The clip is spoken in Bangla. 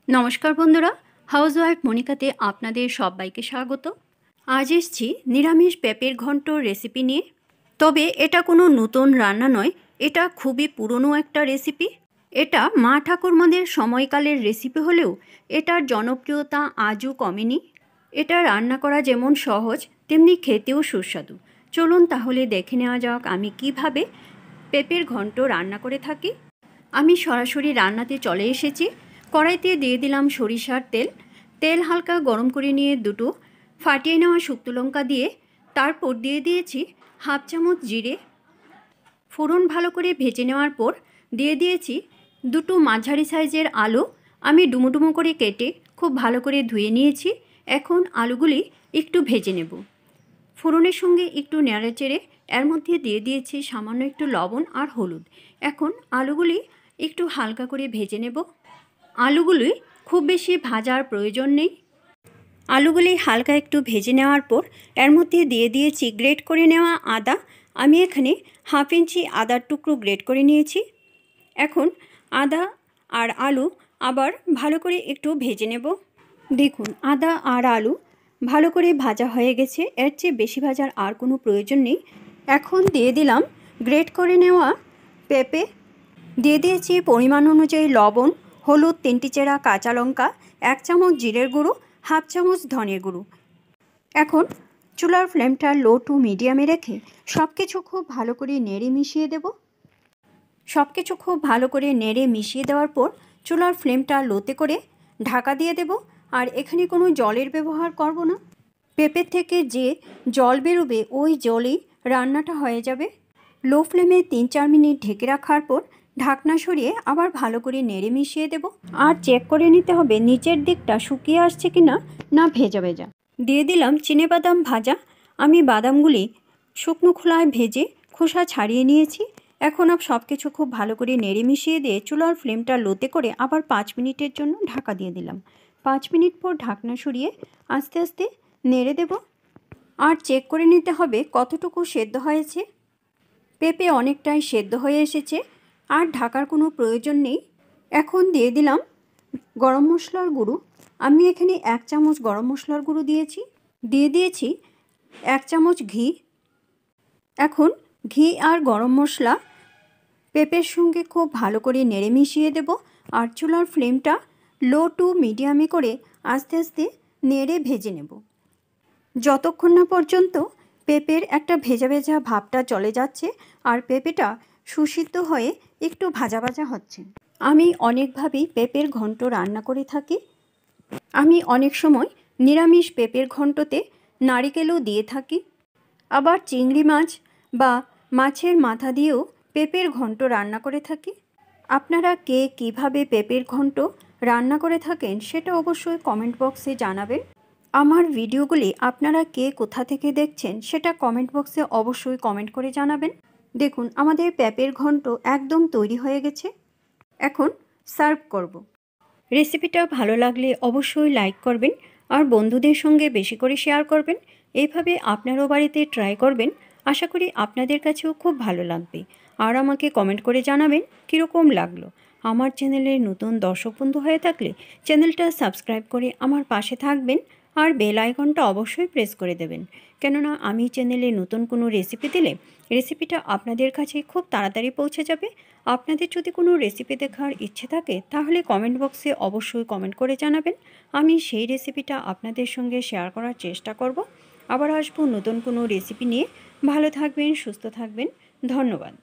নমস্কার বন্ধুরা, হাউসওয়াইফ মনিকাতে আপনাদের সবাইকে স্বাগত। আজ এসেছি নিরামিষ পেঁপের ঘন্ট রেসিপি নিয়ে। তবে এটা কোনো নতুন রান্না নয়, এটা খুবই পুরনো একটা রেসিপি। এটা মা ঠাকুরমাদের সময়কালের রেসিপি হলেও এটার জনপ্রিয়তা আজও কমেনি। এটা রান্না করা যেমন সহজ, তেমনি খেতেও সুস্বাদু। চলুন তাহলে দেখে নেওয়া যাক আমি কিভাবে পেঁপের ঘন্ট রান্না করে থাকি। আমি সরাসরি রান্নাতে চলে এসেছি। কড়াইতে দিয়ে দিলাম সরিষার তেল। তেল হালকা গরম করে নিয়ে দুটো ফাটিয়ে নেওয়া শুকনো লঙ্কা দিয়ে তারপর দিয়ে দিয়েছি হাফ চামচ জিরে। ফোড়ন ভালো করে ভেজে নেওয়ার পর দিয়ে দিয়েছি দুটো মাঝারি সাইজের আলু। আমি ডুমো ডুমো করে কেটে খুব ভালো করে ধুয়ে নিয়েছি। এখন আলুগুলি একটু ভেজে নেব। ফোড়নের সঙ্গে একটু নেড়েচেড়ে এর মধ্যে দিয়ে দিয়েছি সামান্য একটু লবণ আর হলুদ। এখন আলুগুলি একটু হালকা করে ভেজে নেব। আলুগুলি খুব বেশি ভাজার প্রয়োজন নেই। আলুগুলি হালকা একটু ভেজে নেওয়ার পর এর মধ্যে দিয়ে দিয়েছি গ্রেট করে নেওয়া আদা। আমি এখানে হাফ ইঞ্চি আদার টুকরো গ্রেট করে নিয়েছি। এখন আদা আর আলু আবার ভালো করে একটু ভেজে নেব। দেখুন, আদা আর আলু ভালো করে ভাজা হয়ে গেছে। এর চেয়ে বেশি ভাজার আর কোনো প্রয়োজন নেই। এখন দিয়ে দিলাম গ্রেট করে নেওয়া পেঁপে। দিয়ে দিয়েছি পরিমাণ অনুযায়ী লবণ, হলুদ, 3টি চেরা কাঁচা লঙ্কা, 1 চামচ জিরের গুঁড়ো, হাফ চামচ ধনের গুঁড়ো। এখন চুলার ফ্লেমটা লো টু মিডিয়ামে রেখে সব কিছু খুব ভালো করে নেড়ে মিশিয়ে দেব। সব কিছু খুব ভালো করে নেড়ে মিশিয়ে দেওয়ার পর চুলার ফ্লেমটা লোতে করে ঢাকা দিয়ে দেব। আর এখানে কোনো জলের ব্যবহার করব না। পেঁপের থেকে যে জল বেরোবে ওই জলেই রান্নাটা হয়ে যাবে। লো ফ্লেমে 3-4 মিনিট ঢেকে রাখার পর ঢাকনা সরিয়ে আবার ভালো করে নেড়ে মিশিয়ে দেব। আর চেক করে নিতে হবে নিচের দিকটা শুকিয়ে আসছে কিনা, না ভেজা ভেজা। দিয়ে দিলাম চিনেবাদাম ভাজা। আমি বাদামগুলি শুকনো খোলায় ভেজে খোসা ছাড়িয়ে নিয়েছি। এখন সব কিছু খুব ভালো করে নেড়ে মিশিয়ে দিয়ে চুলার ফ্লেমটা লোতে করে আবার 5 মিনিটের জন্য ঢাকা দিয়ে দিলাম। 5 মিনিট পর ঢাকনা সরিয়ে আস্তে আস্তে নেড়ে দেব। আর চেক করে নিতে হবে কতটুকু সেদ্ধ হয়েছে। পেঁপে অনেকটাই সেদ্ধ হয়ে এসেছে, আর ঢাকার কোনো প্রয়োজন নেই। এখন দিয়ে দিলাম গরম মশলার গুঁড়ো। আমি এখানে 1 চামচ গরম মশলার গুঁড়ো দিয়েছি। দিয়ে দিয়েছি 1 চামচ ঘি। এখন ঘি আর গরম মশলা পেঁপের সঙ্গে খুব ভালো করে নেড়ে মিশিয়ে দেব। আর চুলার ফ্লেমটা লো টু মিডিয়ামে করে আস্তে আস্তে নেড়ে ভেজে নেব, যতক্ষণ না পর্যন্ত পেঁপের একটা ভেজা ভেজা ভাবটা চলে যাচ্ছে আর পেঁপেটা সুসিদ্ধ হয়ে একটু ভাজা ভাজা হচ্ছে। আমি অনেকভাবেই পেঁপের ঘন্ট রান্না করে থাকি। আমি অনেক সময় নিরামিষ পেঁপের ঘন্টতে নারিকেলও দিয়ে থাকি। আবার চিংড়ি মাছ বা মাছের মাথা দিয়েও পেঁপের ঘন্ট রান্না করে থাকি। আপনারা কে কীভাবে পেঁপের ঘন্ট রান্না করে থাকেন সেটা অবশ্যই কমেন্ট বক্সে জানাবেন। আমার ভিডিওগুলি আপনারা কে কোথা থেকে দেখছেন সেটা কমেন্ট বক্সে অবশ্যই কমেন্ট করে জানাবেন। দেখুন, আমাদের পেঁপের ঘন্ট একদম তৈরি হয়ে গেছে। এখন সার্ভ করব। রেসিপিটা ভালো লাগলে অবশ্যই লাইক করবেন আর বন্ধুদের সঙ্গে বেশি করে শেয়ার করবেন। এইভাবে আপনারও বাড়িতে ট্রাই করবেন। আশা করি আপনাদের কাছেও খুব ভালো লাগবে। আর আমাকে কমেন্ট করে জানাবেন কীরকম লাগলো। আমার চ্যানেলের নতুন দর্শক বন্ধু হয়ে থাকলে চ্যানেলটা সাবস্ক্রাইব করে আমার পাশে থাকবেন আর বেল আইকনটা অবশ্যই প্রেস করে দেবেন, কেননা আমি চ্যানেলে নতুন কোনো রেসিপি দিলে রেসিপিটা আপনাদের কাছে খুব তাড়াতাড়ি পৌঁছে যাবে। আপনাদের যদি কোনো রেসিপি দেখার ইচ্ছে থাকে তাহলে কমেন্ট বক্সে অবশ্যই কমেন্ট করে জানাবেন। আমি সেই রেসিপিটা আপনাদের সঙ্গে শেয়ার করার চেষ্টা করব। আবার আসবো নতুন কোনো রেসিপি নিয়ে। ভালো থাকবেন, সুস্থ থাকবেন। ধন্যবাদ।